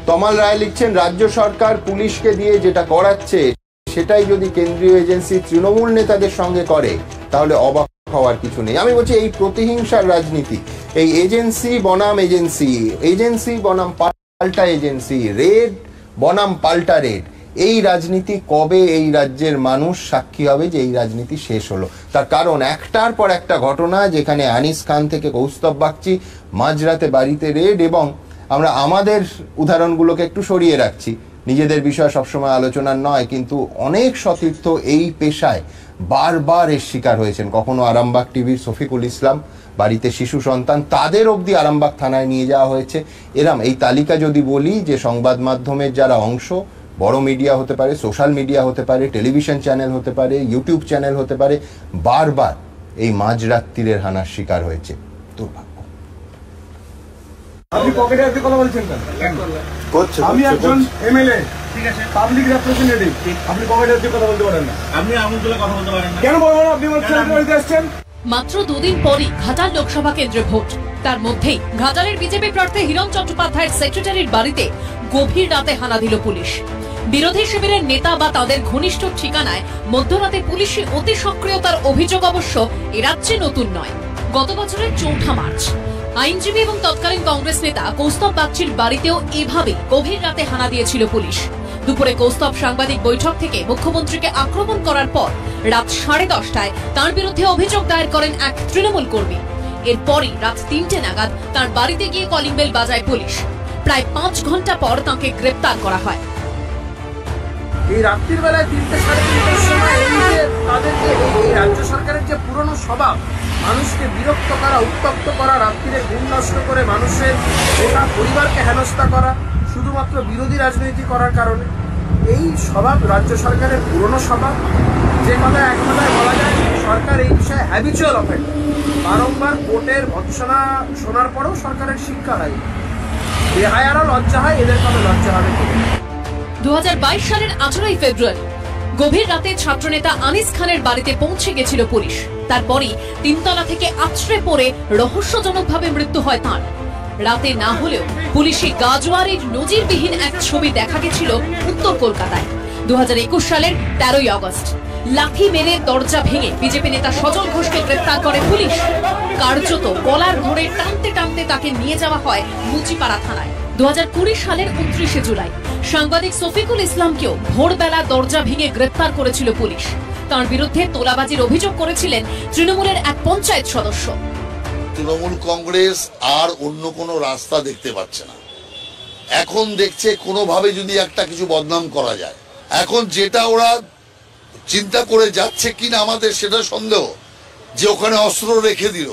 তমাল রায় লিখছেন, রাজ্য সরকার পুলিশকে দিয়ে যেটা করাচ্ছে সেটাই যদি কেন্দ্রীয় এজেন্সি তৃণমূল নেতাদের সঙ্গে করে তাহলে অবাক হওয়ার কিছু নেই। আমি বলছি এই প্রতিহিংসার রাজনীতি, এই এজেন্সি বনাম এজেন্সি, এজেন্সি বনাম পাল্টা এজেন্সি, রেড বনাম পাল্টা রেড, এই রাজনীতি কবে এই রাজ্যের মানুষ সাক্ষী হবে যে এই রাজনীতি শেষ হলো? তার কারণ একটার পর একটা ঘটনা, যেখানে আনিস খান থেকে কৌস্তব বাগচি, মাঝরাতে বাড়িতে রেড, এবং আমরা আমাদের উদাহরণগুলোকে একটু সরিয়ে রাখছি, নিজেদের বিষয় সবসময় আলোচনার নয়, কিন্তু অনেক সতীর্থ এই পেশায় বারবার এর শিকার হয়েছেন। কখনো আরামবাগ টিভির শফিকুল ইসলাম, বাড়িতে শিশু সন্তান, তাদের অবধি আরামবাগ থানায় নিয়ে যাওয়া হয়েছে। এরম এই তালিকা যদি বলি, যে সংবাদ মাধ্যমের যারা অংশ, বড় মিডিয়া হতে পারে, সোশ্যাল মিডিয়া হতে পারে, টেলিভিশন চ্যানেল হতে পারে, ইউটিউব চ্যানেল হতে পারে, বারবার এই মাঝরাত্রিরের হানার শিকার হয়েছে। দুর্ভাগ্য। আপনি পকেটে আপনি কথা বলছেন কেন? আমি একজন এমএলএ, ঠিক আছে, পাবলিক রিপ্রেজেন্টেটিভ, আপনি পকেটে আপনি কথা বলতে পারেন না। আপনি এমন করে কথা বলতে পারেন না কেন? বলবেন আপনি আমার ছেলেকে বাড়িতে আসছেন। মাত্র দুদিন পরই ঘাটাল লোকসভা কেন্দ্রে ভোট, তার মধ্যেই ঘাটালের বিজেপি প্রার্থী হিরণ চট্টোপাধ্যায়ের সেক্রেটারির বাড়িতে গভীর রাতে হানা দিল পুলিশ। বিরোধী শিবিরের নেতা বা তাদের ঘনিষ্ঠ ঠিকানায় মধ্যরাতে পুলিশি অতি সক্রিয়তার অভিযোগ অবশ্য এ রাজ্যে নতুন নয়। গত বছরের 4 মার্চ আইনজীবী এবং তৎকালীন কংগ্রেস নেতা কৌস্তব বাগচির বাড়িতেও এভাবে গভীর রাতে হানা দিয়েছিল পুলিশ। দুপুরে কৌস্তব সাংবাদিক বৈঠক থেকে মুখ্যমন্ত্রীকে আক্রমণ করার পর রাত 10:30টায় তাঁর বিরুদ্ধে অভিযোগ দায়ের করেন এক তৃণমূল কর্মী। এরপরই রাত 3টে নাগাদ তাঁর বাড়িতে গিয়ে কলিং বেল বাজায় পুলিশ। প্রায় 5 ঘন্টা পর তাঁকে গ্রেপ্তার করা হয়। এই রাত্রির বেলায় 3টে সাড়ে 3টার সময় এই যে তাদের যে এই রাজ্য সরকারের যে পুরনো স্বভাব, মানুষকে বিরক্ত করা, উত্তপ্ত করা, রাত্রিরে ঘুম নষ্ট করে মানুষের গোটা পরিবারকে হেনস্থা করা, শুধুমাত্র বিরোধী রাজনীতি করার কারণে, এই স্বভাব রাজ্য সরকারের পুরনো স্বভাব। যে কথা এক কথায় বলা যায়, সরকার এই বিষয়ে হ্যাবিচুয়াল অফেন্ড। বারংবার কোর্টের ভৎসনা শোনার পরেও সরকারের শিক্ষা হয়, বেহায়ারও লজ্জা হয়, এদের কবে লজ্জা হবে? 2022 সালের 18 ফেব্রুয়ারি গভীর রাতে ছাত্রনেতা আনিস খানের বাড়িতে পৌঁছে গেছিল পুলিশ। তারপরই 3 তলা থেকে আছড়ে পড়ে রহস্যজনকভাবে মৃত্যু হয় তাঁর। রাতে না হলেও পুলিশি গাজওয়ারির নজিরবিহীন এক ছবি দেখা গেছিল উত্তর কলকাতায় 2021 সালের 13ই আগস্ট। লাঠি মেরে দরজা ভেঙে বিজেপি নেতা সজল ঘোষকে গ্রেফতার করে পুলিশ। কার্যত গলার ধরে টানতে টানতে তাকে নিয়ে যাওয়া হয় মুচিপাড়া থানায়। 2020 সালের 29 জুলাই সাংবাদিক শফিকুল ইসলামকেও ভোরবেলা দরজা ভেঙে গ্রেফতার করেছিল পুলিশ। তার বিরুদ্ধে তোলাবাজির অভিযোগ করেছিলেন তৃণমূলের এক পঞ্চায়েত সদস্য। তৃণমূল কংগ্রেস আর অন্য কোনো রাস্তা দেখতে পাচ্ছে না, এখন দেখছে কোনোভাবে যদি একটা কিছু বদনাম করা যায়। এখন যেটা ওরা চিন্তা করে যাচ্ছে কিনা আমাদের সেটা সন্দেহ, যে ওখানে অস্ত্র রেখে দিল,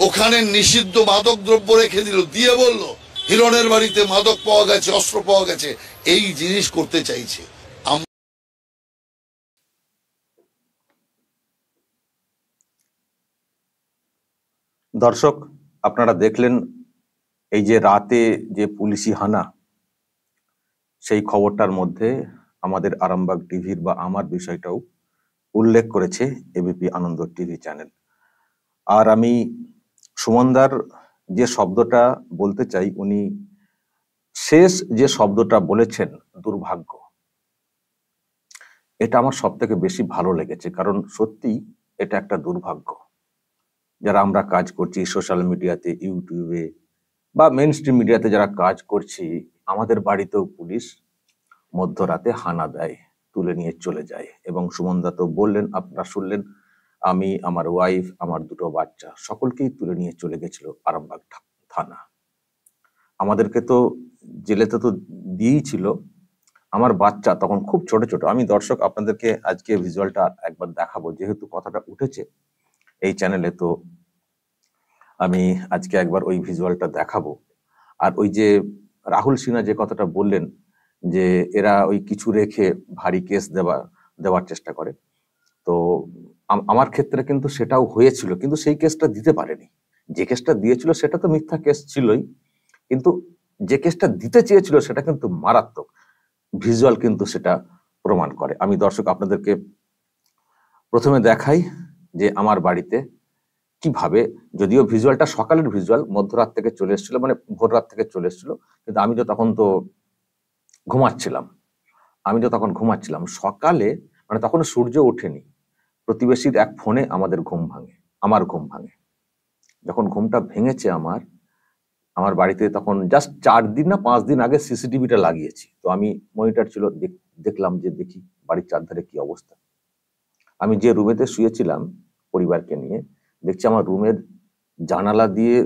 ওখানে নিষিদ্ধ মাদক দ্রব্য রেখে দিল, দিয়ে বলল হিরণের বাড়িতে মাদক পাওয়া গেছে, অস্ত্র পাওয়া গেছে, এই জিনিস করতে চাইছে। দর্শক, আপনারা দেখলেন এই যে রাতে যে পুলিশি হানা, সেই খবরটার মধ্যে আমাদের আরামবাগ টিভির বা আমার বিষয়টাও উল্লেখ করেছে এবিপি আনন্দ টিভি চ্যানেল। আর আমি সুমনদার যে শব্দটা বলতে চাই, উনি শেষ যে শব্দটা বলেছেন দুর্ভাগ্য, এটা আমার সব থেকে বেশি ভালো লেগেছে। কারণ সত্যি এটা একটা দুর্ভাগ্য। যারা আমরা কাজ করছি সোশ্যাল মিডিয়াতে, ইউটিউবে বা মেইন স্ট্রিম মিডিয়াতে যারা কাজ করছি, আমাদের বাড়িতেও পুলিশ মধ্যরাতে হানা দেয়, তুলে নিয়ে চলে যায়। এবং সুমনদা তো বললেন, আপনারা শুনলেন, আমি, আমার ওয়াইফ, আমার 2টো বাচ্চা, সকলকেই তুলে নিয়ে চলে গেছিল আরামবাগ থানা। আমাদেরকে তো জেলেতে তো দিয়েই ছিল। আমার বাচ্চা তখন খুব ছোট ছোট। আমি দর্শক আপনাদেরকে আজকে ভিজুয়ালটা একবার দেখাবো, যেহেতু কথাটা উঠেছে এই চ্যানেলে, তো আমি আজকে একবার ওই ভিজুয়ালটা দেখাবো। আর ওই যে রাহুল সিনহা যে কথাটা বললেন যে এরা ওই কিছু রেখে ভারী কেস দেওয়ার চেষ্টা করে, তো আমার ক্ষেত্রে কিন্তু সেটাও হয়েছিল, কিন্তু সেই কেসটা দিতে পারেনি। যে কেসটা দিয়েছিল সেটা তো মিথ্যা কেস ছিলই, কিন্তু যে কেসটা দিতে চেয়েছিল সেটা কিন্তু মারাত্মক। ভিজুয়াল কিন্তু সেটা প্রমাণ করে। আমি দর্শক আপনাদেরকে প্রথমে দেখাই যে আমার বাড়িতে কিভাবে, যদিও ভিজুয়ালটা সকালের ভিজুয়াল, মধ্যরাত থেকে চলে এসেছিল, মানে ভোর রাত থেকে চলে এসেছিল, কিন্তু আমি তো তখন তো ঘুমাচ্ছিলাম, আমি তো তখন ঘুমাচ্ছিলাম। সকালে মানে তখন সূর্য ওঠেনি, প্রতিবেশীর এক ফোনে আমাদের ঘুম ভাঙে, আমার ঘুম ভাঙে। যখন ঘুমটা ভেঙেছে আমার বাড়িতে তখন জাস্ট 4 দিন না 5 দিন আগে সিসিটিভিটা লাগিয়েছি। তো আমি মনিটর ছিল, দেখলাম যে দেখি বাড়ির চারধারে কি অবস্থা। আমি যে রুমেতে শুয়েছিলাম পরিবারকে নিয়ে, দেখছি আমার রুমের জানালা দিয়ে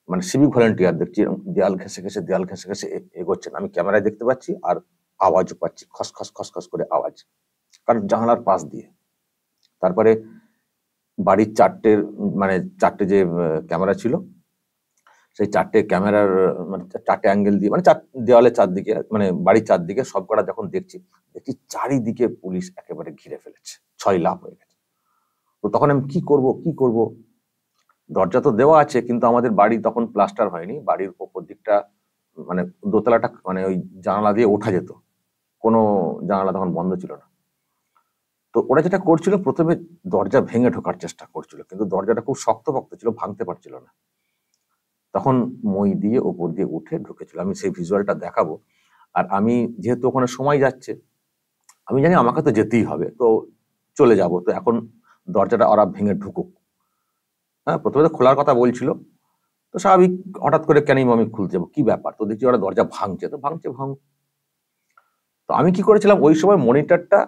মানে সিভিক ভলেন্টিয়ার দেখছি দেয়াল ঘেঁষে ঘেঁষে এগোচ্ছেন। আমি ক্যামেরায় দেখতে পাচ্ছি আর আওয়াজও পাচ্ছি, খসখস খসখস করে আওয়াজ, কারণ জানালার পাশ দিয়ে। তারপরে বাড়ির চারটে যে ক্যামেরা ছিল, সেই 4টে ক্যামেরার মানে 4টে অ্যাঙ্গেল দিয়ে মানে দেওয়ালের চারদিকে মানে বাড়ির চারদিকে সবকটা যখন দেখছি চারিদিকে পুলিশ একেবারে ঘিরে ফেলেছে, 6 লাফ হয়ে গেছে। তো তখন আমি কি করব, দরজা তো দেওয়া আছে কিন্তু আমাদের বাড়ি তখন প্লাস্টার হয়নি, বাড়ির ওপর দিকটা মানে দোতলাটা মানে ওই জানালা দিয়ে ওঠা যেত, কোনো জানালা তখন বন্ধ ছিল না। তো ওরা যেটা করছিল, প্রথমে দরজা ভেঙে ঢোকার চেষ্টা করছিল, কিন্তু দরজাটা খুব শক্তপোক্ত ছিল, ভাঙতে পারছিল না। তখন মই দিয়ে ওপর দিয়ে উঠে ঢুকেছিল। আমি সেই ভিজুয়ালটা দেখাবো। আর আমি যেহেতু ওখানে সময় যাচ্ছে, আমি জানি আমাকে তো যেতেই হবে, তো চলে যাব। তো এখন দরজাটা ওরা ভেঙে ঢুকুক। হ্যাঁ, প্রথমে তো খোলার কথা বলছিল, তো স্বাভাবিক হঠাৎ করে কেন আমি খুলতে যাবো, কি ব্যাপার। তো দেখছি ওরা দরজা ভাঙছে, তো ভাঙছে। তো আমি কি করেছিলাম, ওই সময় মনিটরটা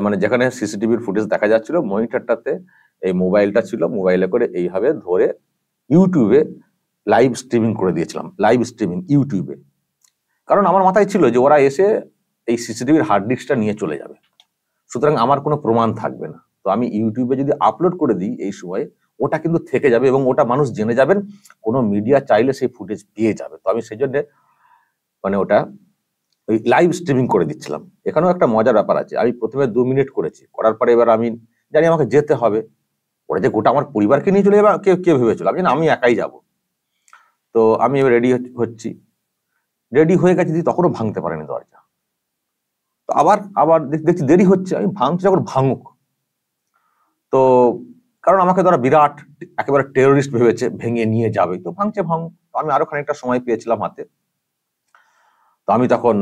মানে যেখানে সিসিটিভির ফুটেজ দেখা যাচ্ছিল, মনিটরটাতে এই মোবাইলটা ছিল, মোবাইলে করে এইভাবে ধরে ইউটিউবে লাইভ স্ট্রিমিং করে দিয়েছিলাম, লাইভ স্ট্রিমিং ইউটিউবে। কারণ আমার মাথায় ছিল যে ওরা এসে এই সিসিটিভির হার্ড ডিস্কটা নিয়ে চলে যাবে, সুতরাং আমার কোনো প্রমাণ থাকবে না। তো আমি ইউটিউবে যদি আপলোড করে দিই এই সময়, ওটা কিন্তু থেকে যাবে এবং ওটা মানুষ জেনে যাবেন, কোনো মিডিয়া চাইলে সেই ফুটেজ পেয়ে যাবে। তো আমি সেই জন্য মানে ওটা ওই লাইভ স্ট্রিমিং করে দিচ্ছিলাম। এখানেও একটা মজার ব্যাপার আছে, আমি প্রথমে 2 মিনিট করেছি, করার পরে এবার আমি জানি আমাকে যেতে হবে, ওরা যে গোটা আমার পরিবারকে নিয়ে চলে যাবে কে ভেবেছিল, আমি জানি আমি একাই যাব। তো আমি এবার রেডি হচ্ছি, রেডি হয়ে গেছি, তখনও ভাঙতে পারেনি দরজা। তো আবার দেখছি দেরি হচ্ছে, আমি ভাঙছি, যখন ভাঙুক। তো কারণ আমাকে তারা বিরাট একেবারে টেরোরিস্ট ভেবেছে, ভেঙে নিয়ে যাবে, তো ভাঙছে ভাঙুক। আমি আরো খানিকটা সময় পেয়েছিলাম হাতে, তো আমি তখন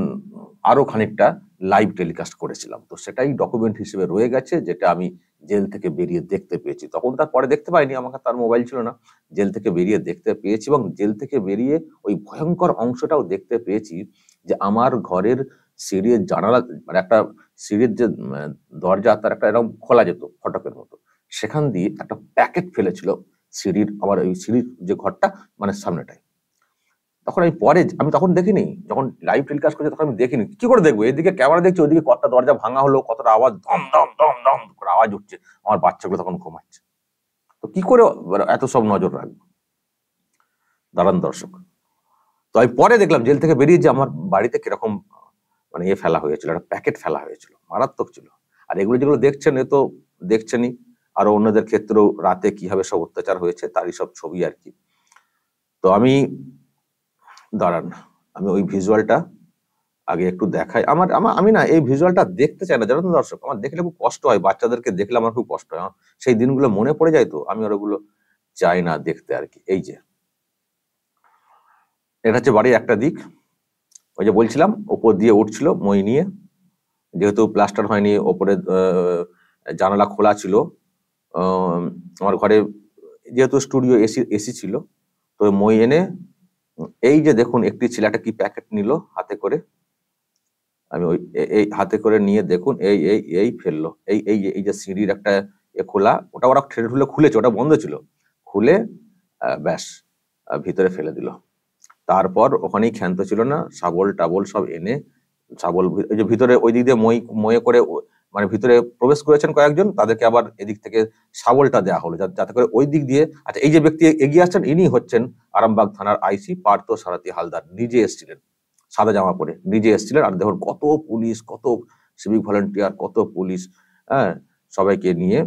আরো খানিকটা লাইভ টেলিকাস্ট করেছিলাম। তো সেটাই ডকুমেন্ট হিসেবে রয়ে গেছে, যেটা আমি জেল থেকে বেরিয়ে দেখতে পেয়েছি। তখন তার পরে দেখতে পাইনি, আমাকে তার মোবাইল ছিল না। জেল থেকে বেরিয়ে দেখতে পেয়েছি, এবং জেল থেকে বেরিয়ে ওই ভয়ঙ্কর অংশটাও দেখতে পেয়েছি যে আমার ঘরের সিঁড়ির জানালা মানে একটা সিঁড়ির যে দরজা, তার একটা এরকম খোলা যেত ফটকের মতো, সেখান দিয়ে একটা প্যাকেট ফেলেছিল সিঁড়ির, আমার ওই সিঁড়ির যে ঘরটা মানে সামনেটায়। তখন আমি তখন দেখিনি, যখন লাইভ টেলিকাস্ট করছে তখন আমি দেখিনি। কি করে দেখবো, এদিকে ক্যামেরা দেখছি, ওইদিকে কতটা দরজা ভাঙা হলো, কতটা আওয়াজ, দম দম দম দম করে আওয়াজ উঠছে, আমার বাচ্চাগুলো তখন ঘুমাচ্ছে। তো কি করে এত সব নজর রাখবো? দাঁড়ান দর্শক, তো আমি পরে দেখলাম জেল থেকে বেরিয়ে যে আমার বাড়িতে কিরকম মানে ফেলা হয়েছিল, একটা প্যাকেট ফেলা হয়েছিল, মারাত্মক ছিল। আর এগুলো যেগুলো দেখছেন, এ তো দেখছেনই, আরো অন্যদের ক্ষেত্রেও রাতে কিভাবে সব অত্যাচার হয়েছে তারই সব ছবি আর কি। তো দাঁড়ান, আমি ওই ভিজুয়ালটা আগে একটু দেখাই। আমি না এই ভিজুয়ালটা দেখতে চাই না, জানেন তো দর্শক, আমার দেখলে খুব কষ্ট হয়, বাচ্চাদেরকে দেখলে আমার খুব কষ্ট হয়, সেই দিনগুলো মনে পড়ে যায়, তো আমি আর ওগুলো চাই না দেখতে আর কি। এই যে এটা হচ্ছে বাড়ির একটা দিক, ওই যে বলছিলাম ওপর দিয়ে উঠছিল মই নিয়ে, যেহেতু প্লাস্টার হয়নি, ওপরে জানালা খোলা ছিল। আমার ঘরে যেহেতু স্টুডিও এসি ছিল, তো মই এনে এই যে দেখুন, একটি ছেলেটা কি প্যাকেট নিল হাতে করে, আমি ওই এই হাতে করে নিয়ে দেখুন এই ফেললো, এই যে সিঁড়ির একটা খোলা, ওটা ওরা ঠেলে খুলেছে, ওটা বন্ধ ছিল, খুলে ব্যাস ভিতরে ফেলে দিল। তারপর ওখানেই ক্ষান্ত ছিল না, শাবল টাবল সব এনে, শাবল ওই যে ভিতরে ওই দিক দিয়ে ময়ে করে মানে ভিতরে প্রবেশ করেছেন কয়েকজন, তাদেরকে আবার এদিক থেকে শাবলটা দেওয়া হলো, যাতে করে ওই দিক দিয়ে। আচ্ছা, এই যে ব্যক্তি এগিয়ে আসছেন, ইনি হচ্ছেন আরামবাগ থানার আইসি পার্থ সারথী হালদার, নিজে এসেছিলেন, সাদা জামা পরে নিজে এসেছিলেন। আর দেখুন কত পুলিশ, কত সিভিক ভলেন্টিয়ার, কত পুলিশ, হ্যাঁ, সবাইকে নিয়ে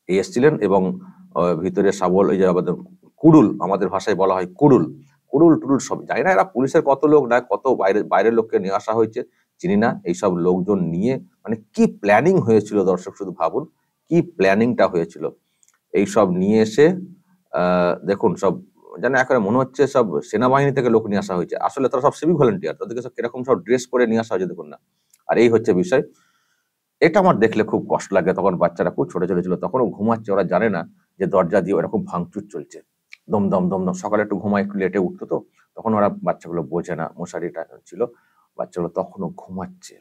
এসেছিলেন। এবং ভিতরে শাবল, ওই যে আমাদের কুড়ুল, আমাদের ভাষায় বলা হয় কুড়ুল টুড়ুল সব, জানি না এরা পুলিশের কত লোক, না কত বাইরের লোককে নিয়ে আসা হয়েছে চিনি না। এইসব লোকজন নিয়ে মানে কি প্ল্যানিং হয়েছিল দর্শক, শুধু ভাবুন কি প্ল্যানিংটা হয়েছিল। এইসব নিয়ে এসে দেখুন সব যেন একেবারে মনে হচ্ছে সব সেনাবাহিনী থেকে লোক নিয়ে আসা হয়েছে। আসলে তারা সব সিভিক ভলেন্টিয়ার, তাদেরকে সব কিরকম সব ড্রেস করে নিয়ে আসা হয়েছে দেখুন না। আর এই হচ্ছে বিষয়। এটা আমার দেখলে খুব কষ্ট লাগে। তখন বাচ্চারা খুব ছোট ছোট ছিল, তখনও ঘুমাচ্ছে, ওরা জানে না যে দরজা দিয়ে ওরকম ভাঙচুর চলছে, দম দম দম দম। সকালে একটু ঘুমায়, একটু লেটে উঠতো, তো তখন ওরা বাচ্চাগুলো বোঝে না, মশারিটা ছিল, বাচ্চাগুলো তখনও ঘুমাচ্ছে।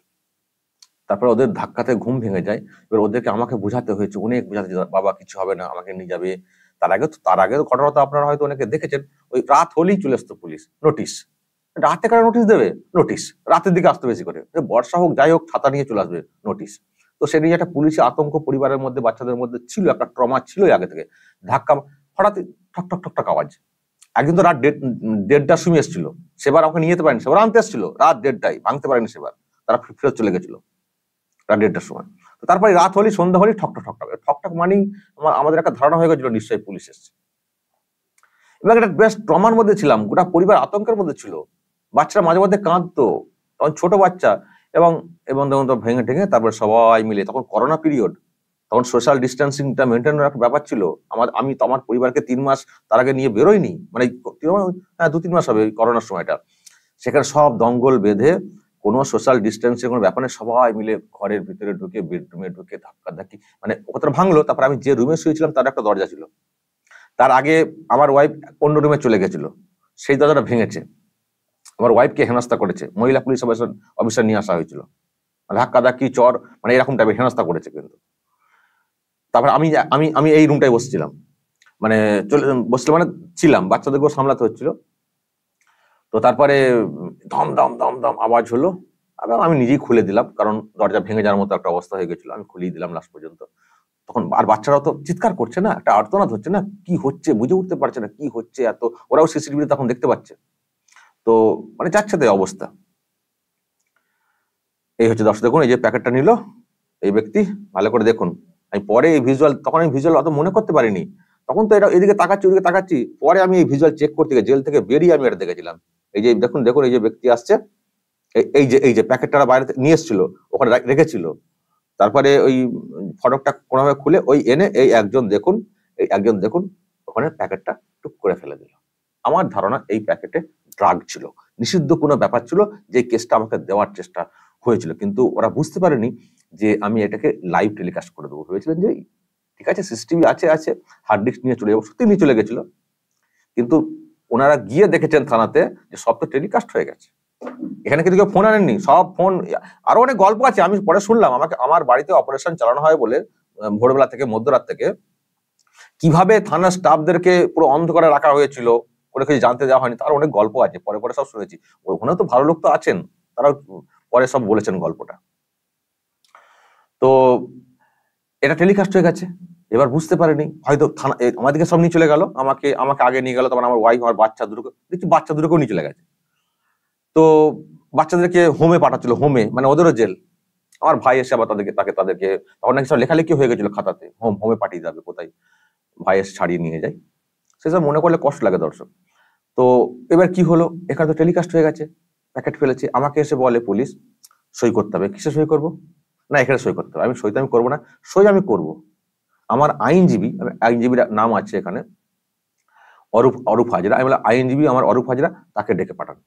তারপরে ওদের ধাক্কাতে ঘুম ভেঙে যায়। এবার ওদেরকে আমাকে বোঝাতে হয়েছে, অনেক বোঝাতে, বাবা কিছু হবে না, আমাকে নিয়ে যাবে। তার আগে তো ঘটনা তো আপনারা হয়তো অনেকে দেখেছেন, ওই রাত হলেই চলে আসতো পুলিশ, নোটিশ। রাতে কারা নোটিশ দেবে? নোটিশ রাতের দিকে আসতে বেশি করে, বর্ষা হোক যাই হোক ছাতা নিয়ে চলে আসবে নোটিশ। তো সে নিয়ে একটা পুলিশি আতঙ্ক পরিবারের মধ্যে, বাচ্চাদের মধ্যে ছিল, একটা ট্রমা ছিল আগে থেকে। ধাক্কা, হঠাৎ ঠক ঠক ঠক ঠক আওয়াজ। একদিন তো রাত 1:30টার সময় এসেছিল, সেবার আমাকে নিয়ে যেতে পারেনি, সেবার আনতে এসেছিল রাত 1:30টায়, ভাঙতে পারেনি সেবার, তারা ফেরত চলে গেছিল রাত 1:30টার সময়। তো তারপরে রাত হলেই, সন্ধ্যা হলেই ঠকঠক ঠকঠক ঠকঠক মানেই আমাদের একটা ধারণা হয়ে গেছিল নিশ্চয়ই পুলিশ এসছে। এবার একটা বেশ ট্রমার মধ্যে ছিলাম, গোটা পরিবার আতঙ্কের মধ্যে ছিল। বাচ্চারা মাঝে মধ্যে কাঁদতো, তখন ছোট বাচ্চা, এবং দেখুন তো ভেঙে ঠেঙে তারপরে সবাই মিলে, তখন করোনা পিরিয়ড, তখন সোশ্যাল ডিস্টেন্সিংটা মেনটেন করার একটা ব্যাপার ছিল। আমি তো আমার পরিবারকে 3 মাস তার আগে নিয়ে বেরোইনি, মানে 2-3 মাস হবে করোনার সময়টা। সেখানে সব দঙ্গল বেঁধে, কোনো সোশ্যাল ডিস্টেন্সের কোনো ব্যাপারে সবাই মিলে ঘরের ভিতরে ঢুকে, বেডরুমে ঢুকে ধাক্কি, মানে ওটা ভাঙলো। তারপর আমি যে রুমে শুয়েছিলাম তার একটা দরজা ছিল, তার আগে আমার ওয়াইফ অন্য রুমে চলে গেছিল, সেই দরজাটা ভেঙেছে, আমার ওয়াইফকে হেনস্থা করেছে, মহিলা পুলিশ অফিসার নিয়ে আসা হয়েছিল, ধাক্কি চর, মানে এরকম টাইপের হেনস্থা করেছে। কিন্তু তারপর আমি এই রুমটায় বসছিলাম, মানে বসছিলাম, মানে ছিলাম, বাচ্চাদেরকেও সামলাতে হচ্ছিল। তো তারপরে দম দম দম দম আওয়াজ হলো, আমি নিজেই খুলে দিলাম, কারণ দরজা ভেঙে যাওয়ার মতো একটা অবস্থা হয়ে গেছিল, আমি খুলেই দিলাম লাস্ট পর্যন্ত। তখন আর বাচ্চারাও তো চিৎকার করছে না, একটা আর্তনাদ হচ্ছে না, কি হচ্ছে বুঝে উঠতে পারছে না কি হচ্ছে, এত ওরাও সিসিটিভিতে তখন দেখতে পাচ্ছে। তো মানে যাচ্ছে তাই অবস্থা। এই হচ্ছে দর্শক, দেখুন এই যে প্যাকেটটা নিল এই ব্যক্তি, ভালো করে দেখুন। আমি পরে এই ভিজুয়াল, তখন আমি ভিজুয়াল অত মনে করতে পারিনি, তখন তো এটা এদিকে তাকাচ্ছি ওদিকে তাকাচ্ছি, পরে আমি এই ভিজুয়াল চেক করতে গিয়ে জেল থেকে বেরিয়ে আমি এটা দেখেছিলাম। এই যে দেখুন এই যে ব্যক্তি আসছে, এই যে প্যাকেটটা বাইরে নিয়ে এসেছিল, ওখানে রেখেছিল, তারপরে ওই ফটকটা কোনোভাবে খুলে ওই এনে এই একজন দেখুন ওখানে প্যাকেটটা টুক করে ফেলে দিল। আমার ধারণা এই প্যাকেটে ড্রাগ ছিল, নিষিদ্ধ কোনো ব্যাপার ছিল, যে কেসটা আমাকে দেওয়ার চেষ্টা হয়েছিল, কিন্তু ওরা বুঝতে পারেনি যে আমি এটাকে লাইভ টেলিকাস্ট করে দেবো। ভেবেছিলেন যে ঠিক আছে সিসিটিভি আছে, হার্ড ডিস্ক নিয়ে চলে যাবো, সত্যি নিয়ে চলে গেছিল। কিন্তু ওনারা গিয়ে দেখেছেন থানাতে যে সব তো টেলিকাস্ট হয়ে গেছে, এখানে কিন্তু কেউ ফোন আনেননি, সব ফোন। আরো অনেক গল্প আছে, আমি পরে শুনলাম, আমার বাড়িতে অপারেশন চালানো হয় বলে ভোরবেলা থেকে মধ্যরাত থেকে কিভাবে থানার স্টাফদেরকে পুরো অন্ধকারে রাখা হয়েছিল, কোনো কিছু জানতে দেওয়া হয়নি, তার অনেক গল্প আছে, পরে সব শুনেছি। ওখানে তো ভালো লোক তো আছেন, তারাও পরে সব বলেছেন গল্পটা। তো এটা টেলিকাস্ট হয়ে গেছে, এবার বুঝতে পারেনি হয়তো থানা, আমাদেরকে সব নিয়ে চলে গেল, আমাকে আগে নিয়ে গেল, তখন আমার ওয়াইফ, আমার বাচ্চা দুটোকেও নিয়ে চলে গেছে। তো বাচ্চাদেরকে হোমে পাঠাচ্ছিল, হোমে মানে ওদেরও জেল। আমার ভাই এসে আবার তাদেরকে তখন নাকি সব লেখালেখি হয়ে গেছিল খাতাতে, হোমে পাঠিয়ে যাবে কোথায়, ভাই এসে ছাড়িয়ে নিয়ে যায়। সেসব মনে করলে কষ্ট লাগে দর্শক। তো এবার কি হলো, এখানে তো টেলিকাস্ট হয়ে গেছে, প্যাকেট ফেলেছে, আমাকে এসে বলে পুলিশ সই করতে হবে। কিসে সই করবো? না এখানে সই করতে হবে। আমি সই তো আমি করবো না, সই আমি করবো। আমার আইনজীবীর নাম আছে এখানে, অরূপ হাজরা। আমি বললাম আইনজীবী আমার অরূপ হাজরা, তাকে ডেকে পাঠান,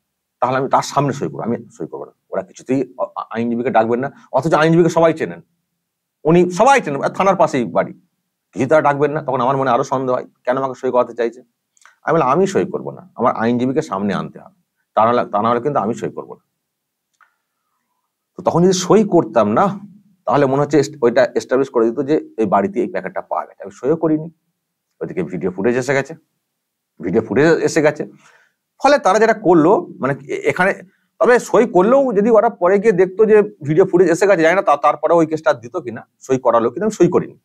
তাহলে আমি তার সামনে সই করবো। আমি সই করবো না, ওরা কিছুতেই আইনজীবীকে ডাকবেন না, অথচ আইনজীবীকে সবাই চেনেন, উনি সবাই চেনেন, থানার পাশেই বাড়ি, কিছু তারা ডাকবেন না। তখন আমার মনে আরো সন্দেহ হয়, কেন আমাকে সই করাতে চাইছে। আমি বললাম আমি সই করবো না, আমার আইনজীবীকে সামনে আনতে হবে, তা না হলে কিন্তু আমি সই করবো না। তো তখন যদি সই করতাম না, তাহলে মনে হচ্ছে ওইটা এস্টাবলিশ করে দিত যে এই বাড়িতে এই প্যাকেটটা পাওয়া গেছে। আমি সইও করিনি, ওইদিকে ভিডিও ফুটেজ এসে গেছে। ফলে তারা যেটা করলো, মানে এখানে তবে সই করলেও যদি ওরা পরে গিয়ে দেখতো যে ভিডিও ফুটেজ এসে গেছে, জানি না তারপরে ওই কেসটা দিত কিনা, সই করালো, কিন্তু আমি সই করিনি।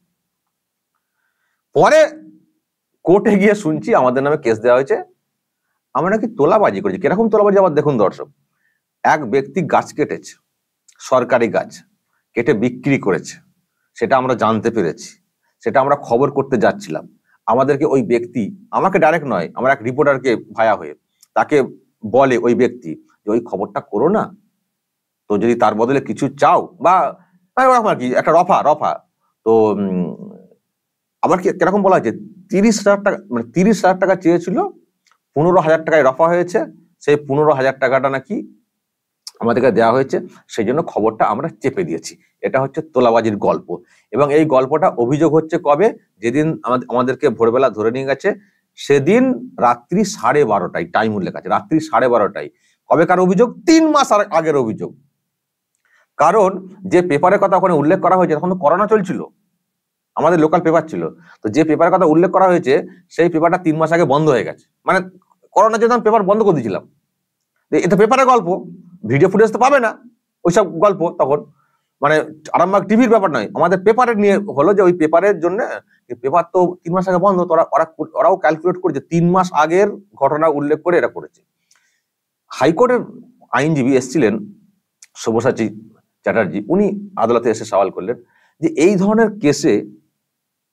পরে কোর্টে গিয়ে শুনছি আমাদের নামে কেস দেওয়া হয়েছে, আমরা নাকি তোলাবাজি করেছি। কিরকম তোলাবাজি আবার দেখুন দর্শক, এক ব্যক্তি গাছ কেটেছে, সরকারি গাছ কেটে বিক্রি করেছে, সেটা আমরা জানতে পেরেছি, সেটা আমরা খবর করতে যাচ্ছিলাম। আমাদেরকে ওই ব্যক্তি, আমাকে ডাইরেক্ট নয়, আমার এক রিপোর্টারকে ভায়া হয়ে, তাকে বলে ওই ব্যক্তি যে ওই খবরটা করো না, তো যদি তার বদলে কিছু চাও বা আর কি একটা রফা। তো আবার কি কিরকম বলা হয়েছে, 30,000 টাকা, মানে 30,000 টাকা চেয়েছিল, 15,000 টাকায় রফা হয়েছে, সেই 15,000 টাকাটা নাকি আমাদেরকে দেওয়া হয়েছে, সেই জন্য খবরটা আমরা চেপে দিয়েছি। এটা হচ্ছে তোলাবাজির গল্প। এবং এই গল্পটা অভিযোগ হচ্ছে কবে, যেদিন আমাদেরকে ভোরবেলা ধরে নিয়ে গেছে সেদিন রাত্রি 12:30, টাইম উল্লেখ আছে রাত্রি 12:30। কবেকার অভিযোগ? 3 মাস আগের অভিযোগ। কারণ যে পেপারের কথা ওখানে উল্লেখ করা হয়েছে তখন তো করোনা চলছিল, আমাদের লোকাল পেপার ছিল, তো যে পেপারের কথা উল্লেখ করা হয়েছে সেই পেপারটা 3 মাস আগে বন্ধ হয়ে গেছে। মানে করোনার জন্য আমি পেপার বন্ধ করে দিয়েছিলাম। এটা পেপারের গল্প, ভিডিও ফুটেজ তো পাবে না ওইসব গল্প তখন, মানে আরামবাগ টিভির ব্যাপার নয়, আমাদের পেপারের নিয়ে হলো যে ওই পেপারের জন্য পেপার তো 3 মাস আগে বন্ধ, তো ওরাও ক্যালকুলেট করেছে 3 মাস আগের ঘটনা উল্লেখ করে এরা করেছে। হাইকোর্টের আইনজীবী এসেছিলেন সব্যসাচী চ্যাটার্জি, উনি আদালতে এসে সওয়াল করলেন যে এই ধরনের কেসে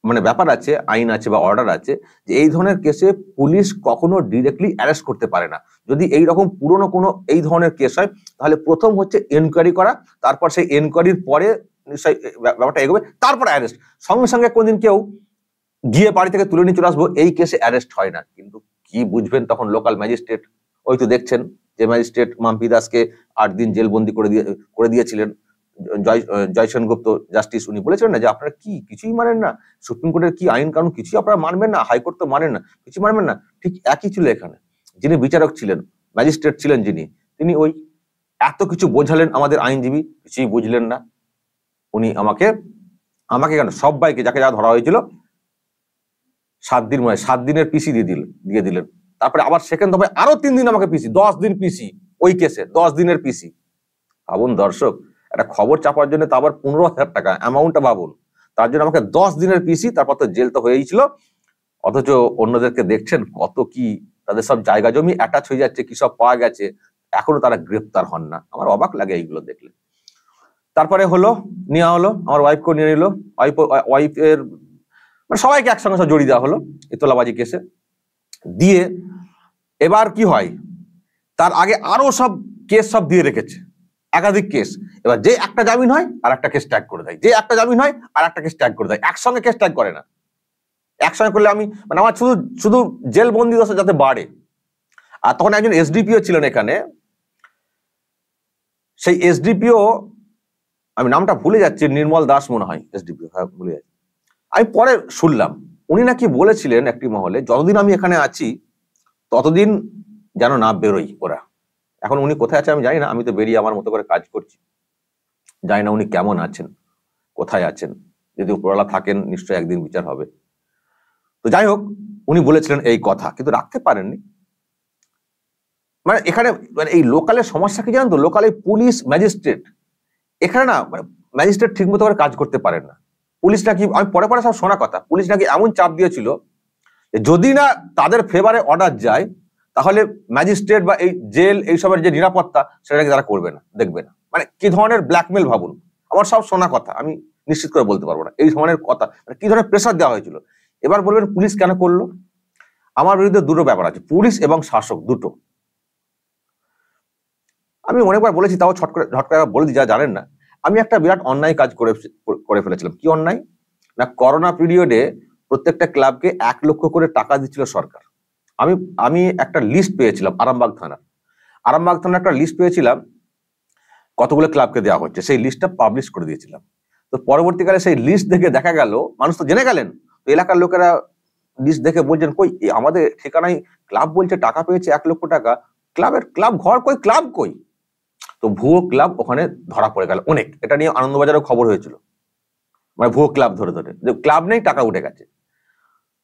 মানে ব্যাপার আছে, আইন আছে বা অর্ডার আছে যে এই ধরনের কেসে পুলিশ কখনো ডিরেক্টলি অ্যারেস্ট করতে পারে না। যদি এই রকম পুরনো কোনো এই ধরনের কেস হয় তাহলে প্রথম হচ্ছে এনকোয়ারি করা, তারপর সেই এনকোয়ারির পরে নিশ্চয়ই ব্যাপারটা এগোবে, তারপর অ্যারেস্ট। সঙ্গে সঙ্গে কোনদিন কেউ গিয়ে বাড়ি থেকে তুলে নিয়ে চলে আসবো এই কেসে অ্যারেস্ট হয় না। কিন্তু কি বুঝবেন তখন লোকাল ম্যাজিস্ট্রেট, ওই তো দেখছেন যে ম্যাজিস্ট্রেট মাম্পি দাসকে 8 দিন জেলবন্দি করে দিয়েছিলেন জয় সেনগুপ্ত জাস্টিস, উনি বলেছিলেন না যে আপনারা কি কিছুই মানেন না, সুপ্রিম কোর্টের কি আইন কানুন কিছুই আপনারা মানবেন না, হাইকোর্ট তো মানেন না, কিছু মানবেন না। ঠিক একই ছিল এখানে, যিনি বিচারক ছিলেন, ম্যাজিস্ট্রেট ছিলেন যিনি, তিনি ওই এত কিছু বোঝালেন আমাদের আইনজীবী, কিছুই বুঝলেন না। উনি আমাকে কেন সবাইকে যাকে যা ধরা হয়েছিল 7 দিনের পিসি দিয়ে দিলেন। তারপরে আবার সেকেন্ড দফায় আরো 3 দিন আমাকে পিসি, 10 দিন পিসি ওই কেসে, 10 দিনের পিসি। ভাবুন দর্শক, একটা খবর চাপার জন্য তো আবার 15,000 টাকা অ্যামাউন্টটা ভাবুন, তার জন্য আমাকে 10 দিনের পিসি, তারপর তো জেল তো হয়েই ছিল। অথচ অন্যদেরকে দেখছেন কত কি তাদের সব জায়গা জমি অ্যাটাচ হয়ে যাচ্ছে, কি সব পাওয়া গেছে, এখনো তারা গ্রেপ্তার হন না। আমার অবাক লাগে এইগুলো দেখলে। তারপরে নেওয়া হলো আমার ওয়াইফকেও নিয়ে নিল, ওয়াইফের মানে সবাইকে একসঙ্গে সব জড়িয়ে দেওয়া হলো এই তোলাবাজি কেসে দিয়ে। এবার কি হয়, তার আগে আরো সব কেস সব দিয়ে রেখেছে, একাধিক কেস। এবার যে একটা জামিন হয় আর একটা কেস ট্যাগ করে দেয়, যে একটা জামিন হয় আর একটা কেস ট্যাগ করে দেয়, একসঙ্গে কেস ট্যাগ করে না। একসঙ্গে করলে আমি মানে আমার শুধু জেল বন্দি দশা যাতে বাড়ে। আর তখন একজন এসডিপিও ছিলেন এখানে, সেই এসডিপিও আমি নামটা ভুলে যাচ্ছি, নির্মল দাস মনে হয় এসডিপিও, হ্যাঁ ভুলে যাচ্ছি। আমি পরে শুনলাম উনি নাকি বলেছিলেন একটি মহলে, যতদিন আমি এখানে আছি ততদিন যেন না বেরোই ওরা। এখন উনি কোথায় আছে আমি জানি না, আমি তো বেরিয়ে আমার মতো করে কাজ করছি, জানি না উনি কেমন আছেন, কোথায় আছেন। যদি উপরওয়ালা থাকেন নিশ্চয়ই একদিন বিচার হবে। তো যাই হোক, উনি বলেছিলেন এই কথা, কিন্তু রাখতে পারেননি। মানে এখানে মানে এই লোকালের সমস্যা কি জানেন তো, লোকালে পুলিশ ম্যাজিস্ট্রেট এখানে না ম্যাজিস্ট্রেট ঠিক মতো করে কাজ করতে পারেন না। পুলিশ নাকি, আমি পরে সব শোনা কথা, পুলিশ নাকি এমন চাপ দিয়েছিল যদি না তাদের ফেভারে অর্ডার যায় তাহলে ম্যাজিস্ট্রেট বা এই জেল এইসবের যে নিরাপত্তা সেটা নাকি তারা করবে না, দেখবে না। মানে কি ধরনের ব্ল্যাকমেল ভাবুন, আমার সব শোনা কথা, আমি নিশ্চিত করে বলতে পারবো না এই ধরনের কথা, মানে কি ধরনের প্রেসার দেওয়া হয়েছিল। এবার বলবেন পুলিশ কেন করলো? আমার বিরুদ্ধে দুটো ব্যাপার আছে, পুলিশ এবং শাসক দুটো। আমি অনেকবার বলেছি, তাও ঝট করে বলে দিই যারা জানেন না। আমি একটা বিরাট অন্যায় কাজ করে ফেলেছিলাম। কি অন্যায় না, করোনা পিরিয়ডে প্রত্যেকটা ক্লাবকে 1 লক্ষ করে টাকা দিচ্ছিল সরকার। আমি একটা লিস্ট পেয়েছিলাম আরামবাগ থানার একটা লিস্ট পেয়েছিলাম কতগুলো ক্লাবকে দেওয়া হচ্ছে, সেই লিস্টটা পাবলিশ করে দিয়েছিলাম। তো পরবর্তীকালে সেই লিস্ট দেখে দেখা গেল, মানুষ তো জেনে গেলেন, তো এলাকার লোকেরা লিস্ট দেখে বলছেন কই আমাদের ঠিকানায় ক্লাব বলছে টাকা পেয়েছে 1 লক্ষ টাকা, ক্লাব ঘর কই, ক্লাব কই। তো ভুয়ো ক্লাব ওখানে ধরা পড়ে গেল অনেক। এটা নিয়ে আনন্দবাজারেও খবর হয়েছিল, মানে ভুয়ো ক্লাব ধরে যে ক্লাব নেই, টাকা উঠে গেছে।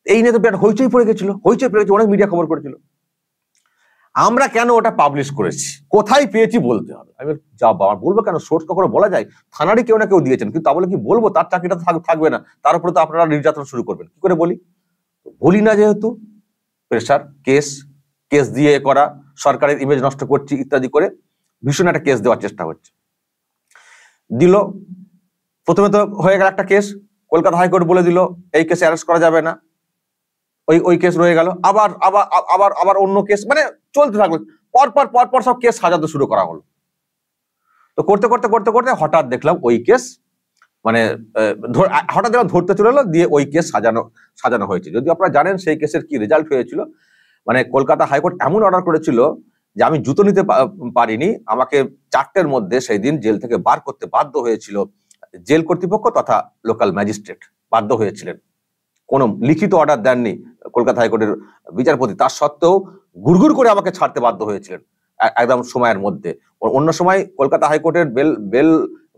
এই নিয়ে তো বিরাট হইচই পড়ে গেছিল, অনেক মিডিয়া খবর করেছিল। আমরা কেন ওটা পাবলিশ করেছি, কোথায় পেয়েছি বলতে হবে। আমি যা বলবো কেন, সোর্স কখনো বলা যায়, থানারই কেউ না কেউ দিয়েছেন, কিন্তু তা বলে কি বলবো তার চাকরিটা থাকবে না, তার উপরে তো আপনারা নির্যাতন শুরু করবেন, কি করে বলি না, যেহেতু প্রেশার, কেস দিয়ে করা, সরকারের ইমেজ নষ্ট করছি ইত্যাদি করে ভীষণ একটা কেস দেওয়ার চেষ্টা হচ্ছে। দিল প্রথমে তো হয়ে গেল একটা কেস, কলকাতা হাইকোর্ট বলে দিল এই কেসে অ্যারেস্ট করা যাবে না, ওই কেস রয়ে গেল, আবার অন্য কেস, মানে চলতে থাকলো। পরপর সব কেস সাজাতে শুরু করা হলো। তো করতে হঠাৎ দেখলাম ওই কেস মানে হঠাৎ ধরতে চলে এলো, দিয়ে ওই কেস সাজানো হয়েছে। যদি আপনারা জানেন সেই কেসের কি রেজাল্ট হয়েছিল, মানে কলকাতা হাইকোর্ট এমন অর্ডার করেছিল যে আমি জুতো নিতে পারিনি, আমাকে 4টের মধ্যে সেই দিন জেল থেকে বার করতে বাধ্য হয়েছিল জেল কর্তৃপক্ষ তথা লোকাল ম্যাজিস্ট্রেট, বাধ্য হয়েছিলেন। কোনো লিখিত অর্ডার দেননি কলকাতা হাইকোর্টের বিচারপতি, তার সত্ত্বেও গুড়গুড় করে আমাকে ছাড়তে বাধ্য হয়েছিলেন একদম সময়ের মধ্যে। অন্য সময় কলকাতা হাইকোর্টের বেল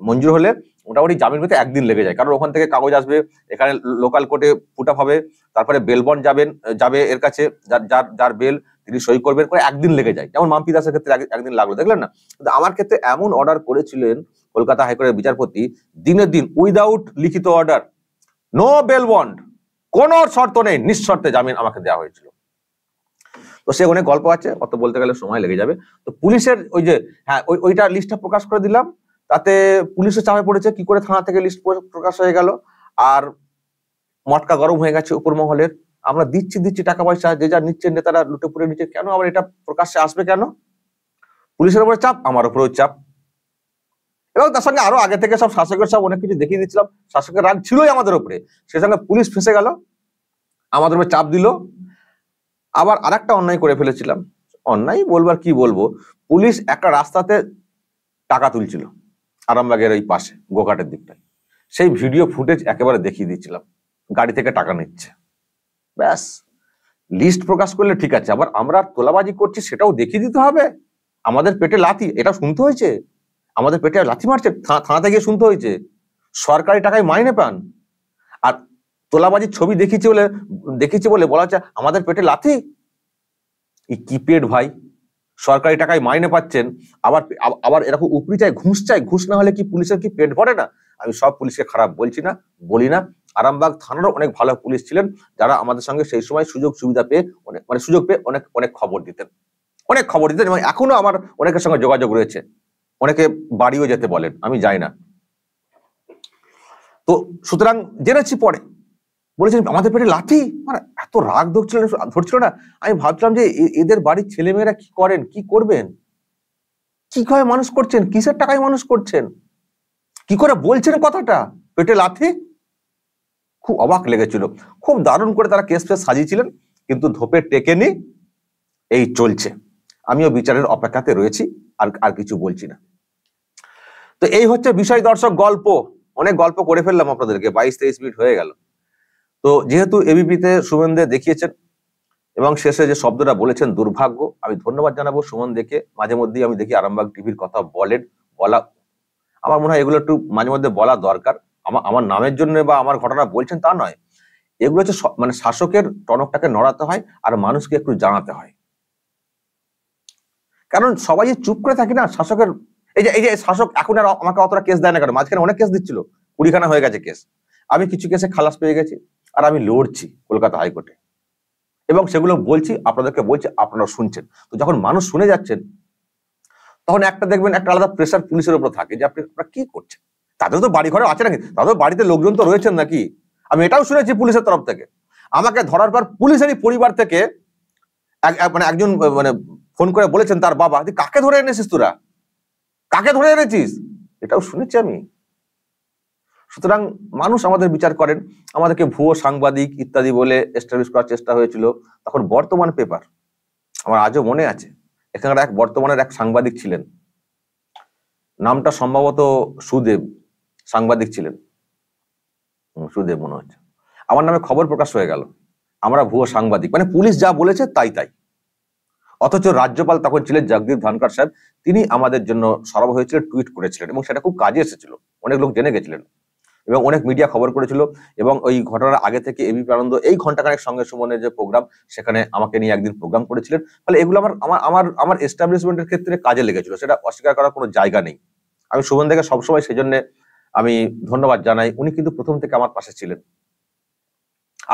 মঞ্জুর হলে মোটামুটি জামিন পেতে 1 দিন লেগে যায়, কারণ ওখান থেকে কাগজ আসবে, এখানে লোকাল কোর্টে পুট আপ হবে, তারপরে বেল বন্ড যাবে এর কাছে, যার বেল তিনি সই করবেন, করে 1 দিন লেগে যায়। যেমন মাম্পি দাসের ক্ষেত্রে 1 দিন লাগলো, দেখলেন না? কিন্তু আমার ক্ষেত্রে এমন অর্ডার করেছিলেন কলকাতা হাইকোর্টের বিচারপতি, দিনের দিন উইদাউট লিখিত অর্ডার, নো বেল বন্ড, কোন শর্ত নেই, নিঃশর্তে জামিন আমাকে দেওয়া হয়েছিল। তো সে অনেক গল্প আছে, অত বলতে গেলে সময় লেগে যাবে। তো পুলিশের ওই যে হ্যাঁ ওইটা লিস্টটা প্রকাশ করে দিলাম, তাতে পুলিশের চাপে পড়েছে, কি করে থানা থেকে লিস্ট প্রকাশ হয়ে গেল, আর মটকা গরম হয়ে গেছে উপর মহলের। আমরা দিচ্ছি টাকা পয়সা, যে যা নিচ্ছে নেতারা লুটে পুড়ে নিচ্ছে, কেন আবার এটা প্রকাশ্যে আসবে কেন? পুলিশের উপরে চাপ, আমার উপরেও চাপ, এবং তার সঙ্গে আরো আগে থেকে সব শাসকের সব অনেক কিছু দেখিয়ে দিচ্ছিলাম, শাসকের রাগ ছিলই আমাদের উপরে, সে সঙ্গে পুলিশ ফেঁসে গেল, আমাদের উপরে চাপ দিল। আবার আরেকটা অন্যায় করে ফেলেছিলাম, অন্যায় বলবার কি বলবো, পুলিশ একটা রাস্তাতে টাকা তুলছিল আরামবাগের ওই পাশে গোঘাটের দিকটায়, সেই ভিডিও ফুটেজ একেবারে দেখিয়ে দিচ্ছিলাম, গাড়ি থেকে টাকা নিচ্ছে। ব্যাস, লিস্ট প্রকাশ করলে ঠিক আছে, আবার আমরা তোলাবাজি করছি সেটাও দেখিয়ে দিতে হবে? আমাদের পেটে লাথি, এটা শুনতে হয়েছে, আমাদের পেটে লাথি মারছে, থানাতে গিয়ে শুনতে হয়েছে, সরকারি টাকায় মাইনে পান, আর তোলাবাজির ছবি দেখিয়েছে বলে বলা হচ্ছে আমাদের পেটে লাথি। কি পেট ভাই, সরকারি টাকায় মাইনে পাচ্ছেন, আবার এরকম উপরি চাই, ঘুষ না হলে কি পুলিশের কি পেট ভরে না? আমি সব পুলিশকে খারাপ বলছি না, বলি না, আরামবাগ থানারও অনেক ভালো পুলিশ ছিলেন, যারা আমাদের সঙ্গে সেই সময় সুযোগ পেয়ে অনেক খবর দিতেন, এবং এখনো আমার অনেকের সঙ্গে যোগাযোগ রয়েছে, অনেকে বাড়িও যেতে বলেন, আমি যাই না। তো সুতরাং জেনেছি, পরে বলেছেন আমাদের পেটে লাথি, মানে এত রাগ ধরছিল না। আমি ভাবছিলাম যে এদের বাড়ির ছেলেমেয়েরা কি করেন, কি করবেন, কি করে মানুষ করছেন, কিসের টাকায় মানুষ করছেন, কি করে বলছেন কথাটা, পেটে লাথি। খুব অবাক লেগেছিল, খুব দারুণ করে তারা কেস ফেস সাজিয়েছিলেন, কিন্তু ধোপে টেকেনি, এই চলছে। আমিও বিচারের অপেক্ষাতে রয়েছি, আর কিছু বলছি না। তো এই হচ্ছে বিষয় দর্শক, গল্প, অনেক গল্প করে ফেললাম আপনাদেরকে, 22-23 মিনিট হয়ে গেল। তো যেহেতু এবিপিতে সুমন দে দেখিয়েছেন এবং শেষে যে শব্দটা বলেছেন দুর্ভাগ্য, আমি ধন্যবাদ জানাবো সুমন দেকে। মাঝে মধ্যেই আমি দেখি আরামবাগ টিভির কথা বলা, আমার মনে হয় এগুলো একটু মাঝে মধ্যে বলা দরকার। আমার নামের জন্য বা আমার ঘটনা বলছেন তা নয়, এগুলো হচ্ছে মানে শাসকের টনকটাকে নড়াতে হয় আর মানুষকে একটু জানাতে হয়, কারণ সবাই চুপ করে থাকি না। শাসকের এই যে শাসক এখন আর আমাকে অতটা কেস দেয় না, কারণ মাঝখানে অনেক কেস দিচ্ছিল, 20খানা হয়ে গেছে কেস, আমি কিছু কেসে খালাস পেয়ে গেছি, আর আমি লড়ছি কলকাতা হাইকোর্টে, এবং সেগুলো বলছি, আপনাদেরকে বলছি, আপনারা শুনছেন। তো যখন মানুষ শুনে যাচ্ছেন, তখন একটা দেখবেন একটা আলাদা প্রেসার পুলিশের উপর থাকে, যে আপনারা কি করছেন, তাদের তো বাড়ি ঘরে আছে নাকি, তাদের বাড়িতে লোকজন তো রয়েছেন নাকি। আমি এটাও শুনেছি পুলিশের তরফ থেকে, আমাকে ধরার পর পুলিশেরই পরিবার থেকে একজন ফোন করে বলেছেন তার বাবা, তুই কাকে ধরে এনেছিস, তোরা কাকে ধরে এনেছিস, এটাও শুনেছি আমি। সুতরাং মানুষ আমাদের বিচার করেন, আমাদেরকে ভুয়ো সাংবাদিক ইত্যাদি বলে এস্টাবলিশ করার চেষ্টা হয়েছিল। তখন বর্তমান পেপার, আমার আজও মনে আছে, এখানকার বর্তমানের এক সাংবাদিক ছিলেন, নামটা সম্ভবত সুদেব, সাংবাদিক ছিলেন, সুদেব মনে হচ্ছে, আমার নামে খবর প্রকাশ হয়ে গেল, আমরা ভুয়ো সাংবাদিক, মানে পুলিশ যা বলেছে তাই। অথচ রাজ্যপাল তখন ছিলেন জগদীপ ধনখড় সাহেব, তিনি আমাদের জন্য সরব হয়েছিলেন, টুইট করেছিলেন, এবং সেটা খুব কাজে এসেছিল, অনেক লোক জেনে গেছিলেন, এবং অনেক মিডিয়া খবর করেছিল। এবং ওই ঘটনার আগে থেকে এবিপি আনন্দ এই ঘন্টাখানেক সঙ্গে সুমনের যে প্রোগ্রাম, সেখানে আমাকে নিয়ে একদিন প্রোগ্রাম করেছিলেন। ফলে এগুলো আমার এস্টাবলিশমেন্টের ক্ষেত্রে কাজে লেগেছিল, সেটা অস্বীকার করার কোনো জায়গা নেই। আমি সুমন দাকে সবসময় সেই জন্য আমি ধন্যবাদ জানাই, উনি কিন্তু প্রথম থেকে আমার পাশে ছিলেন।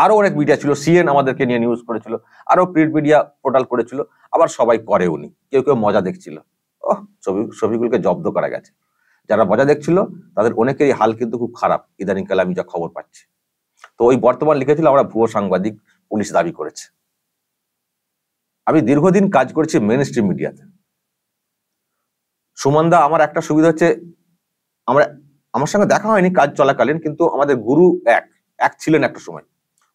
আরো অনেক মিডিয়া ছিল, সিএন আমাদেরকে নিয়ে নিউজ করেছিল, আরো প্রিন্ট মিডিয়া পোর্টাল করেছিল, আবার সবাই করে, উনি কেউ মজা দেখছিল, ছবিগুলোকে জব্দ করা গেছে। যারা মজা দেখছিল তাদের অনেকেরই হাল কিন্তু খুব খারাপ ইদানিংকালে, আমি যা খবর পাচ্ছি। তো ওই বর্তমান লিখেছিল আমরা ভুয়ো সাংবাদিক, পুলিশ দাবি করেছে। আমি দীর্ঘদিন কাজ করেছি মেইন স্ট্রিম মিডিয়াতে। সুমন দা আমার একটা সুবিধা হচ্ছে, আমার সঙ্গে দেখা হয়নি কাজ চলাকালীন, কিন্তু আমাদের গুরু এক ছিলেন একটা সময়,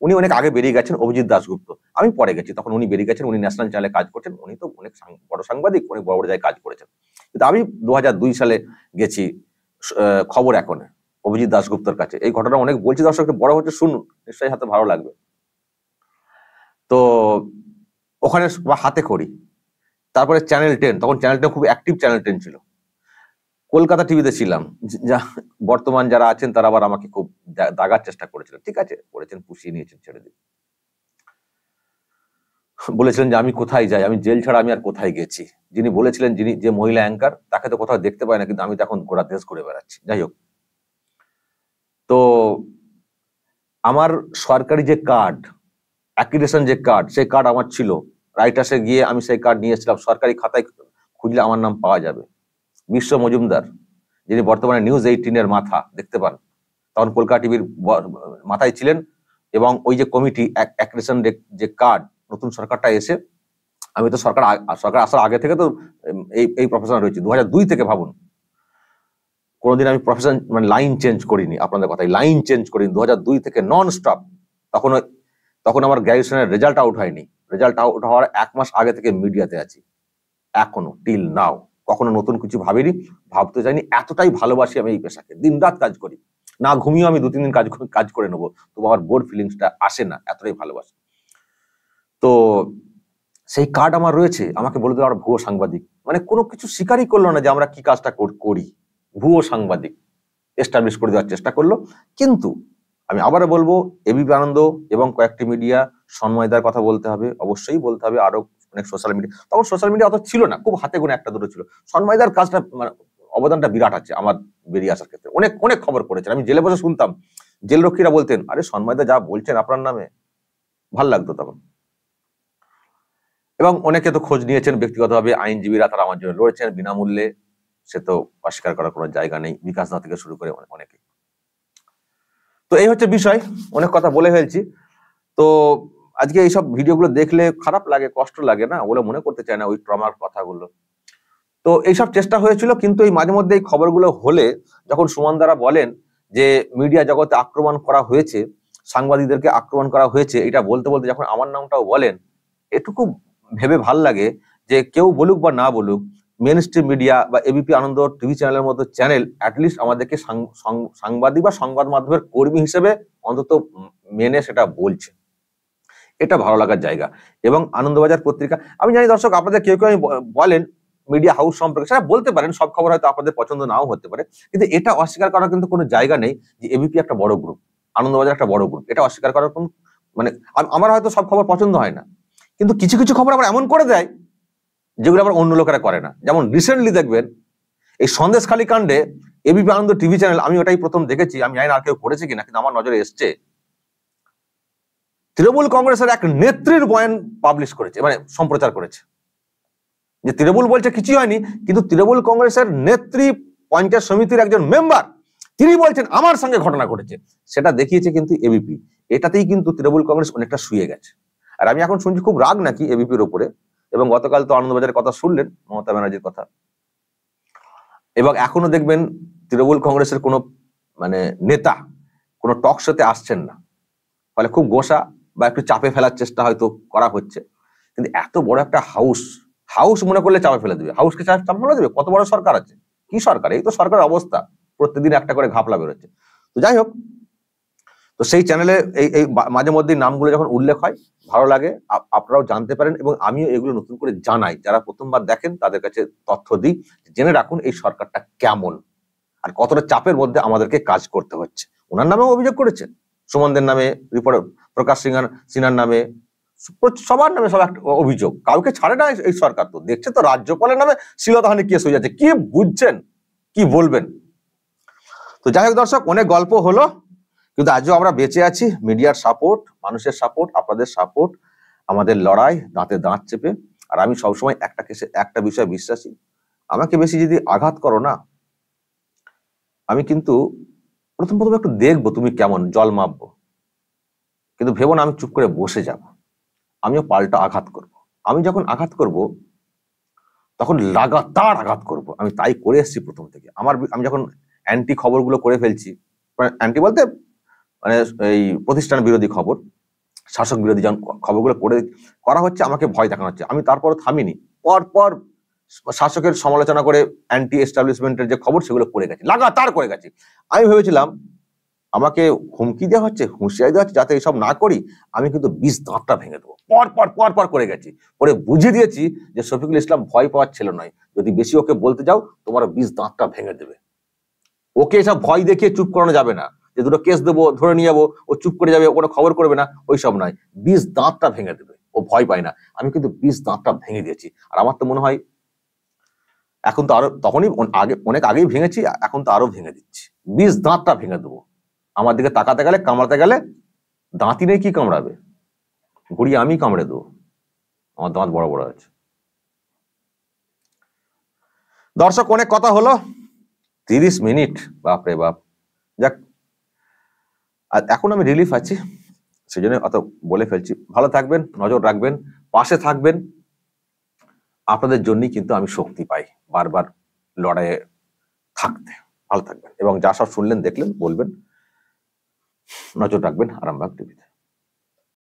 উনি অনেক আগে বেরিয়ে গেছেন, অভিজিৎ দাশগুপ্ত, আমি পরে গেছি, তখন উনি বেরিয়ে গেছেন, উনি ন্যাশনাল চ্যানেলে কাজ করছেন, উনি তো অনেক বড় সাংবাদিক, অনেক বড় বড় জায়গায় কাজ করেছেন। কিন্তু আমি 2002 সালে গেছি খবর এখনে অভিজিৎ দাশগুপ্তর কাছে। এই ঘটনা অনেক বলছি, দর্শক একটু বড় হচ্ছে, শুনুন, নিশ্চয়ই হাতে ভালো লাগবে। তো ওখানে হাতে খড়ি, তারপরে চ্যানেল 10, তখন চ্যানেল 10 খুব অ্যাক্টিভ চ্যানেল 10 ছিল, কলকাতা টিভিতে ছিলাম। যা বর্তমান যারা আছেন তারা আবার আমাকে খুব দাগার চেষ্টা করেছিলেন, ঠিক আছে করেছেন, পুষিয়ে নিয়েছেন, ছেড়ে দিন। বলেছিলেন যে আমি কোথায় যাই, আমি জেল ছাড়া আমি আর কোথায় গেছি। যিনি বলেছিলেন, যিনি যে মহিলা অ্যাঙ্কার, তাকে তো কোথাও দেখতে পাই না, কিন্তু আমি তো এখন গোটা দেশ ঘুরে বেড়াচ্ছি। যাই হোক, তো আমার সরকারি যে কার্ড, অ্যাক্রিডিটেশন যে কার্ড, সেই কার্ড আমার ছিল। রাইটার্সে গিয়ে আমি সেই কার্ড নিয়ে এসেছিলাম, সরকারি খাতায় খুঁজলে আমার নাম পাওয়া যাবে। বিশ্ব মজুমদার, যিনি বর্তমানে নিউজ 18-এর মাথা, দেখতে পান, তখন কলকাতা টিভির মাথায় ছিলেন। এবং ওই যে কমিটি অ্যাক্রিডিটেশন যে কার্ড, নতুন সরকারটা এসে, আমি তো সরকার আসার আগে থেকে তো এই প্রফেশন রয়েছে, 2002 থেকে, ভাবুন, কোনোদিন আমি প্রফেশন মানে লাইন চেঞ্জ করিনি, আপনাদের কথাই লাইন চেঞ্জ করিনি, 2002 থেকে নন স্টপ। তখন আমার গ্র্যাজুয়েশনের রেজাল্ট আউট হয়নি, রেজাল্ট আউট হওয়ার 1 মাস আগে থেকে মিডিয়াতে আছি, এখনো টিল নাও। কখনো নতুন কিছু ভাবিনি, ভাবতে চাইনি, এতটাই ভালোবাসি আমি এই পেশাকে, দিন রাত কাজ করি, না ঘুমিয়েও আমি 2-3 দিন কাজ করে নেবো, তবু আমার বোর ফিলিংসটা আসে না, এতটাই ভালোবাসি। তো সেই কার্ড আমার রয়েছে, আমাকে বলে দিল আমরা ভুয়ো সাংবাদিক, মানে কোনো কিছু স্বীকারই করলো না যে আমরা কি কাজটা করি, ভুয়ো সাংবাদিক এস্টাবলিশ করে দেওয়ার চেষ্টা করলো। কিন্তু আমি আবারও বলবো, এবিপি আনন্দ এবং কয়েকটি মিডিয়া, সন্ময়দার কথা বলতে হবে, অবশ্যই বলতে হবে, আরো অনেক সোশ্যাল মিডিয়া, তখন সোশ্যাল মিডিয়া অত ছিল না, খুব হাতে গোনা 1-2 ছিল। সন্ময়দার কাজটা মানে অবদানটা বিরাট আছে আমার বেরিয়ে আসার ক্ষেত্রে, অনেক অনেক খবর করেছেন। আমি জেলে বসে শুনতাম, জেলরক্ষীরা বলতেন, আরে সন্ময়দা যা বলছেন আপনার নামে, ভাল লাগতো তখন। এবং অনেকে তো খোঁজ নিয়েছেন ব্যক্তিগতভাবে, আইনজীবীরা, তারা আমার জন্য লড়েছেন বিনামূল্যে, সে তো অস্বীকার করার কোনো জায়গা নেই, বিকাশ দা থেকে শুরু করে অনেকে। তো এই হচ্ছে বিষয়, অনেক কথা বলে ফেলছি। তো আজকে এইসব ভিডিওগুলো দেখলে খারাপ লাগে, কষ্ট লাগে, না ওগুলো মনে করতে চায় না, ওই ট্রমার কথাগুলো। তো এইসব চেষ্টা হয়েছিল, কিন্তু এই মাঝে মধ্যে এই খবরগুলো হলে, যখন সুমনদারা বলেন যে মিডিয়া জগতে আক্রমণ করা হয়েছে, সাংবাদিকদেরকে আক্রমণ করা হয়েছে, এটা বলতে বলতে যখন আমার নামটাও বলেন, এটুকু ভেবে ভাল লাগে যে কেউ বলুক বা না বলুক, মেন স্ট্রিম মিডিয়া বা এবিপি আনন্দ টিভি চ্যানেলের মতো চ্যানেল অ্যাটলিস্ট আমাদেরকে সাংবাদিক বা সংবাদ মাধ্যমের কর্মী হিসেবে অন্তত মেনে সেটা বলছে, এটা ভালো লাগার জায়গা। এবং আনন্দবাজার পত্রিকা, আমি জানি দর্শক আপনাদের কেউ কেউ বলেন মিডিয়া হাউস সম্পর্কে, সেটা বলতে পারেন, সব খবর হয়তো আপনাদের পছন্দ নাও হতে পারে, কিন্তু এটা অস্বীকার করার কিন্তু কোনো জায়গা নেই যে এবিপি একটা বড় গ্রুপ, আনন্দবাজার একটা বড় গ্রুপ, এটা অস্বীকার করার কোন মানে, আমার হয়তো সব খবর পছন্দ হয় না, কিন্তু কিছু কিছু খবর আবার এমন করে দেয় যেগুলো আবার অন্য লোকেরা করে না। যেমন রিসেন্টলি দেখবেন এই সন্দেশখালী কাণ্ডে এবিপি আনন্দ টিভি চ্যানেল, আমি ওটাই প্রথম দেখেছি, আমি জানি না আর কেউ করেছে কিনা, কিন্তু আমার নজরে এসছে, তৃণমূল কংগ্রেসের এক নেত্রীর বয়ান পাবলিশ করেছে, মানে সম্প্রচার করেছে, যে তৃণমূল বলছে কিছুই হয়নি, কিন্তু তৃণমূল কংগ্রেসের নেত্রী, পঞ্চায়েত সমিতির একজন মেম্বার, তিনি বলছেন আমার সঙ্গে ঘটনা ঘটেছে, সেটা দেখিয়েছে কিন্তু এবিপি। এটাতেই কিন্তু তৃণমূল কংগ্রেস অনেকটা শুয়ে গেছে। আর আমি এখন শুনছি খুব রাগ নাকি এবিপির ওপরে, এবং গতকাল তো আনন্দবাজারের কথা শুনলেন, মমতা ব্যানার্জির কথা, এবং এখনো দেখবেন তৃণমূল কংগ্রেসের কোনো মানে নেতা কোনো টক শোতে আসছেন না, ফলে খুব গোসা বা একটু চাপে ফেলার চেষ্টা হয়তো করা হচ্ছে। কিন্তু এত বড় একটা হাউস মনে করলে চাপে ফেলে দেবে, হাউসকে চাপে ফেলে দেবে, কত বড় সরকার আছে, কি সরকার, এই তো সরকারের অবস্থা, প্রত্যেকদিন একটা করে ঘাপলা বেরোচ্ছে। তো যাই হোক, তো সেই চ্যানেলে এই মাঝে মধ্যে নামগুলো যখন উল্লেখ হয় ভালো লাগে, আপনারাও জানতে পারেন, এবং আমিও এগুলো নতুন করে জানাই, যারা প্রথমবার দেখেন তাদের কাছে তথ্য দিই, জেনে রাখুন এই সরকারটা কেমন আর কতটা চাপের মধ্যে আমাদেরকে কাজ করতে হচ্ছে। ওনার নামেও অভিযোগ করেছেন, সুমনদের নামে, রিপোর্টার প্রকাশ সিনহার নামে, সবার নামে সব একটা অভিযোগ, কাউকে ছাড়ে না এই সরকার। তো দেখছে তো রাজ্যপালের নামে শ্লীলতাহানি কেস হয়ে যাচ্ছে, কি বুঝছেন, কি বলবেন। তো যাই হোক দর্শক, অনেক গল্প হলো, কিন্তু আজও আমরা বেঁচে আছি, মিডিয়ার সাপোর্ট, মানুষের সাপোর্ট, আপনাদের সাপোর্ট, আমাদের লড়াই দাঁতে দাঁত চেপে। আর আমি সবসময় একটা বিষয় বিশ্বাসী, আমাকে বেশি যদি আঘাত করো না, আমি কিন্তু প্রথম একটু দেখবো তুমি কেমন, জল মাপবো, কিন্তু ভেবো না আমি চুপ করে বসে যাব, আমিও পাল্টা আঘাত করব। আমি যখন আঘাত করব তখন লাগাতার আঘাত করব, আমি তাই করে এসেছি প্রথম থেকে। আমি যখন অ্যান্টি খবরগুলো করে ফেলছি, অ্যান্টি বলতে মানে এই প্রতিষ্ঠান বিরোধী খবর, শাসক বিরোধী যখন খবরগুলো করা হচ্ছে, আমাকে ভয় দেখানো হচ্ছে। আমি তারপর থামিনি, পর শাসকের সমালোচনা করে অ্যান্টি এস্টাবলিশমেন্টের যে খবর সেগুলো করে গেছি, লাগাতার করে গেছি। আমি ভেবেছিলাম আমাকে হুমকি দেওয়া হচ্ছে, হুঁশিয়ারি দেওয়া হচ্ছে যাতে এইসব না করি। আমি কিন্তু 20 দাঁতটা ভেঙে দেবো, পর করে গেছি, করে বুঝিয়ে দিয়েছি যে শফিকুল ইসলাম ভয় পাওয়ার ছেলে নয়, যদি বেশি ওকে বলতে যাও তোমার 20 দাঁতটা ভেঙে দেবে। ওকে এসব ভয় দেখিয়ে চুপ করানো যাবে না, যে দুটো কেস দেবো, ধরে নিয়ে যাবো, ও চুপ করে যাবে, কোনো খবর করবে না, ওইসব নয়। 20 দাঁতটা ভেঙে দেবে, ও ভয় পায় না। আমি কিন্তু 20 দাঁতটা ভেঙে দিয়েছি। আর আমার তো মনে হয় এখন তো আরো, তখনই অনেক আগেই ভেঙেছি, এখন তো আরো ভেঙে দিচ্ছি। 20 দাঁতটা ভেঙে দেবো। আমার দিকে তাকাতে গেলে, কামড়াতে গেলে দাঁতই নেই, কি কামড়াবে? ঘুরিয়ে আমি কামড়ে দেবো, আমার দাঁত বড় বড় আছে। দর্শক, অনেক কথা হলো, 30 মিনিট, বাপরে বাপ। যাক, আর এখন আমি রিলিফ আছি, সেই জন্য অত বলে ফেলছি। ভালো থাকবেন, নজর রাখবেন, পাশে থাকবেন। আপনাদের জন্যই কিন্তু আমি শক্তি পাই বারবার লড়াইয়ে থাকতে। ভালো থাকবেন, এবং যা সব শুনলেন দেখলেন বলবেন। নজর রাখবেন আরামবাগ টিভিতে।